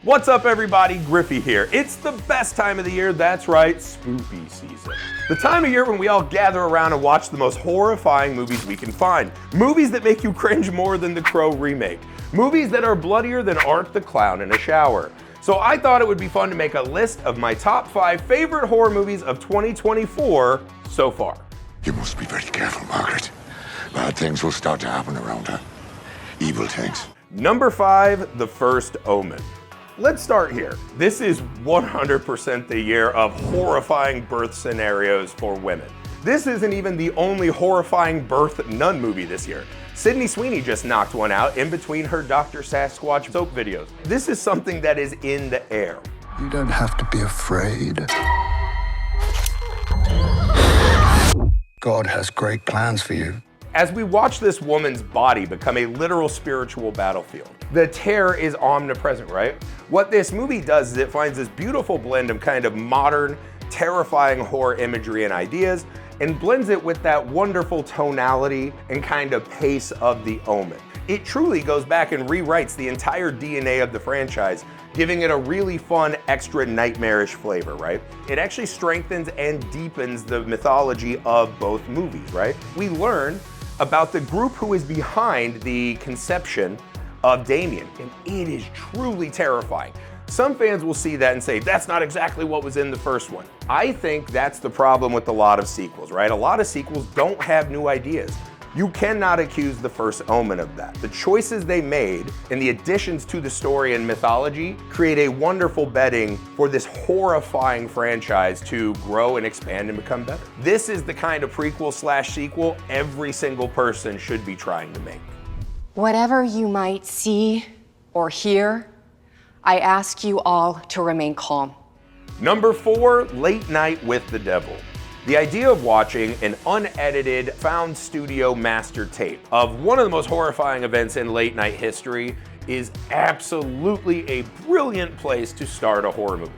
What's up everybody, Griffey here. It's the best time of the year, that's right, spooky season. The time of year when we all gather around and watch the most horrifying movies we can find. Movies that make you cringe more than the Crow remake. Movies that are bloodier than Art the Clown in a shower. So I thought it would be fun to make a list of my top 5 favorite horror movies of 2024 so far. You must be very careful, Margaret. Bad things will start to happen around her. Evil things. Number 5, The First Omen. Let's start here. This is 100% the year of horrifying birth scenarios for women. This isn't even the only horrifying birth nun movie this year. Sydney Sweeney just knocked one out in between her Dr. Sasquatch soap videos. This is something that is in the air. You don't have to be afraid. God has great plans for you. As we watch this woman's body become a literal spiritual battlefield, the terror is omnipresent, right? What this movie does is it finds this beautiful blend of kind of modern, terrifying horror imagery and ideas, and blends it with that wonderful tonality and kind of pace of The Omen. It truly goes back and rewrites the entire DNA of the franchise, giving it a really fun, extra nightmarish flavor, right? It actually strengthens and deepens the mythology of both movies, right? We learn about the group who is behind the conception of Damien, and it is truly terrifying. Some fans will see that and say, that's not exactly what was in the first one. I think that's the problem with a lot of sequels, right? A lot of sequels don't have new ideas. You cannot accuse The First Omen of that. The choices they made and the additions to the story and mythology create a wonderful bedding for this horrifying franchise to grow and expand and become better. This is the kind of prequel/sequel every single person should be trying to make. Whatever you might see or hear, I ask you all to remain calm. Number 4, Late Night with the Devil. The idea of watching an unedited found studio master tape of one of the most horrifying events in late night history is absolutely a brilliant place to start a horror movie.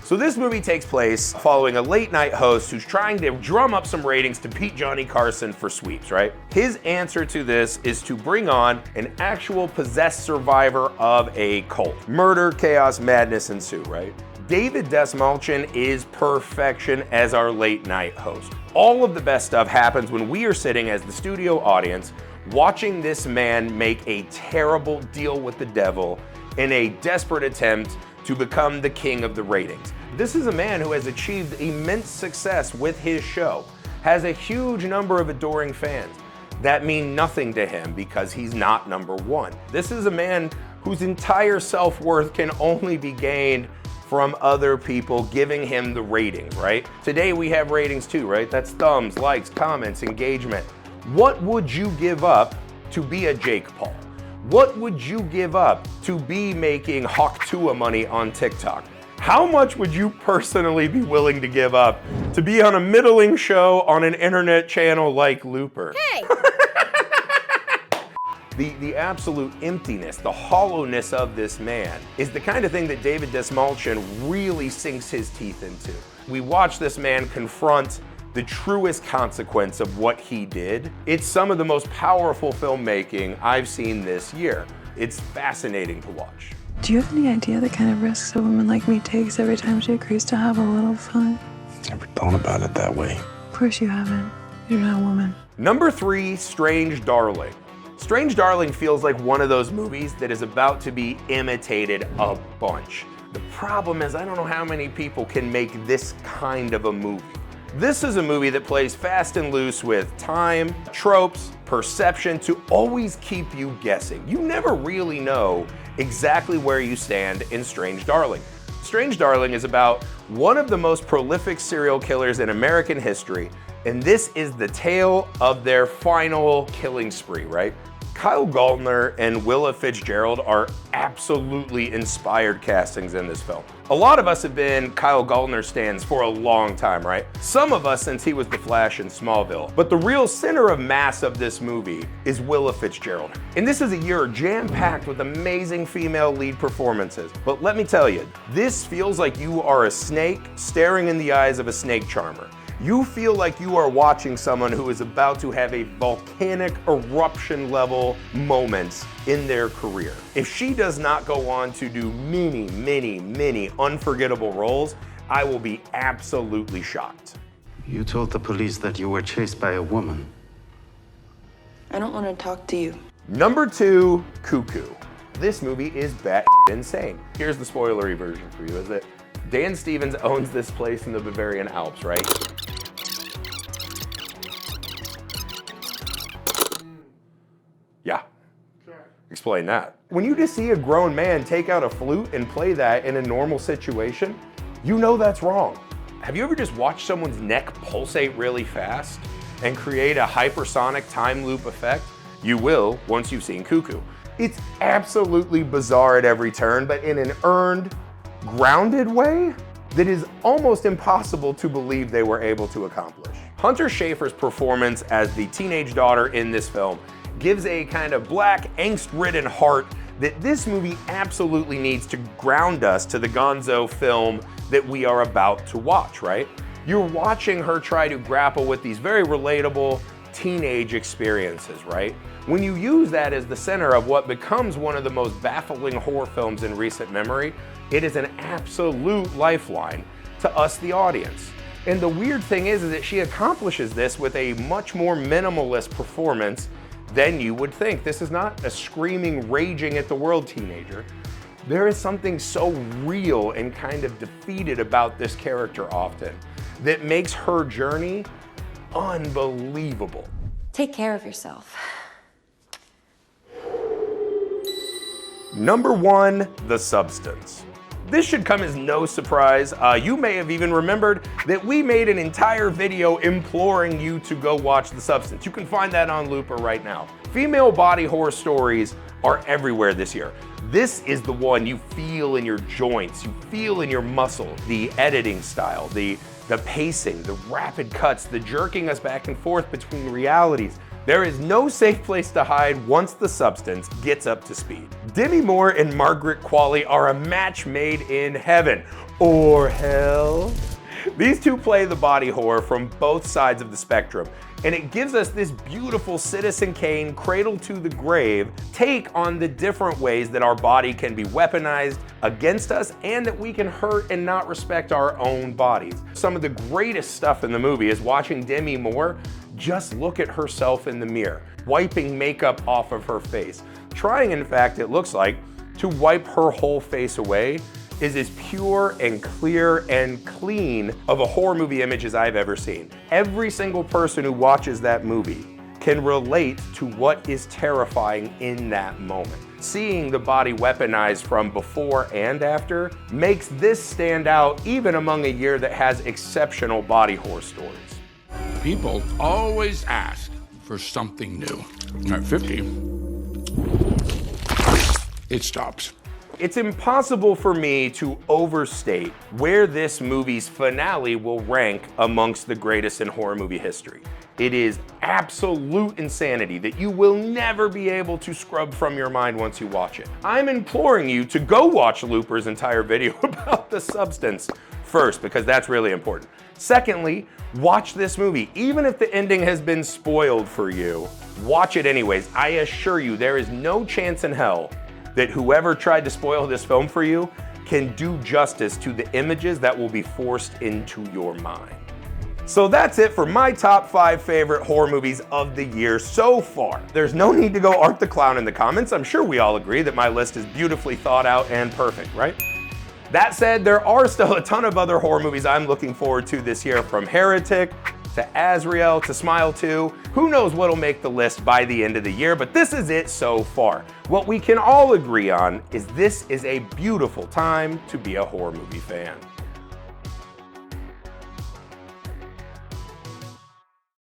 So this movie takes place following a late night host who's trying to drum up some ratings to beat Johnny Carson for sweeps, right? His answer to this is to bring on an actual possessed survivor of a cult. Murder, chaos, madness ensue, right? David Desmalchin is perfection as our late night host. All of the best stuff happens when we are sitting as the studio audience watching this man make a terrible deal with the devil in a desperate attempt to become the king of the ratings. This is a man who has achieved immense success with his show, has a huge number of adoring fans that mean nothing to him because he's not number one. This is a man whose entire self-worth can only be gained from other people giving him the ratings, right? Today we have ratings too, right? That's thumbs, likes, comments, engagement. What would you give up to be a Jake Paul? What would you give up to be making Hawk Tua money on TikTok? How much would you personally be willing to give up to be on a middling show on an internet channel like Looper? Hey! The absolute emptiness, the hollowness of this man is the kind of thing that David Desmalchin really sinks his teeth into. We watch this man confront the truest consequence of what he did. It's some of the most powerful filmmaking I've seen this year. It's fascinating to watch. Do you have any idea the kind of risks a woman like me takes every time she agrees to have a little fun? Never thought about it that way. Of course you haven't. You're not a woman. Number 3, Strange Darling. Strange Darling feels like one of those movies that is about to be imitated a bunch. The problem is I don't know how many people can make this kind of a movie. This is a movie that plays fast and loose with time, tropes, perception to always keep you guessing. You never really know exactly where you stand in Strange Darling. Strange Darling is about one of the most prolific serial killers in American history, and this is the tale of their final killing spree, right? Kyle Gallner and Willa Fitzgerald are absolutely inspired castings in this film. A lot of us have been Kyle Gallner stans for a long time, right? Some of us since he was the Flash in Smallville. But the real center of mass of this movie is Willa Fitzgerald. And this is a year jam-packed with amazing female lead performances. But let me tell you, this feels like you are a snake staring in the eyes of a snake charmer. You feel like you are watching someone who is about to have a volcanic eruption level moment in their career. If she does not go on to do many unforgettable roles, I will be absolutely shocked. You told the police that you were chased by a woman. I don't want to talk to you. Number 2, Cuckoo. This movie is bat insane. Here's the spoilery version for you, is that Dan Stevens owns this place in the Bavarian Alps, right? Yeah. Explain that. When you just see a grown man take out a flute and play that in a normal situation, you know that's wrong. Have you ever just watched someone's neck pulsate really fast and create a hypersonic time loop effect? You will once you've seen Cuckoo. It's absolutely bizarre at every turn, but in an earned, grounded way that is almost impossible to believe they were able to accomplish. Hunter Schafer's performance as the teenage daughter in this film gives a kind of black, angst-ridden heart that this movie absolutely needs to ground us to the gonzo film that we are about to watch, right? You're watching her try to grapple with these very relatable teenage experiences, right? When you use that as the center of what becomes one of the most baffling horror films in recent memory, it is an absolute lifeline to us, the audience. And the weird thing is that she accomplishes this with a much more minimalist performance than you would think. This is not a screaming, raging at the world teenager. There is something so real and kind of defeated about this character often that makes her journey unbelievable. Take care of yourself. Number 1, The Substance. This should come as no surprise. You may have even remembered that we made an entire video imploring you to go watch The Substance. You can find that on Looper right now. Female body horror stories are everywhere this year. This is the one you feel in your joints, you feel in your muscle. The editing style, the pacing, the rapid cuts, the jerking us back and forth between realities. There is no safe place to hide once The Substance gets up to speed. Demi Moore and Margaret Qualley are a match made in heaven or hell. These two play the body horror from both sides of the spectrum, and it gives us this beautiful Citizen Kane cradle to the grave take on the different ways that our body can be weaponized against us and that we can hurt and not respect our own bodies. Some of the greatest stuff in the movie is watching Demi Moore just look at herself in the mirror, wiping makeup off of her face. Trying, in fact, it looks like, to wipe her whole face away is as pure and clear and clean of a horror movie image as I've ever seen. Every single person who watches that movie can relate to what is terrifying in that moment. Seeing the body weaponized from before and after makes this stand out even among a year that has exceptional body horror stories. People always ask for something new. At 50, it stops. It's impossible for me to overstate where this movie's finale will rank amongst the greatest in horror movie history. It is absolute insanity that you will never be able to scrub from your mind once you watch it. I'm imploring you to go watch Looper's entire video about The Substance first, because that's really important. Secondly, watch this movie. Even if the ending has been spoiled for you, watch it anyways. I assure you, there is no chance in hell that whoever tried to spoil this film for you can do justice to the images that will be forced into your mind. So that's it for my top 5 favorite horror movies of the year so far. There's no need to go Art the Clown in the comments. I'm sure we all agree that my list is beautifully thought out and perfect, right? That said, there are still a ton of other horror movies I'm looking forward to this year, from Heretic to Azrael to Smile 2. Who knows what'll make the list by the end of the year, but this is it so far. What we can all agree on is this is a beautiful time to be a horror movie fan.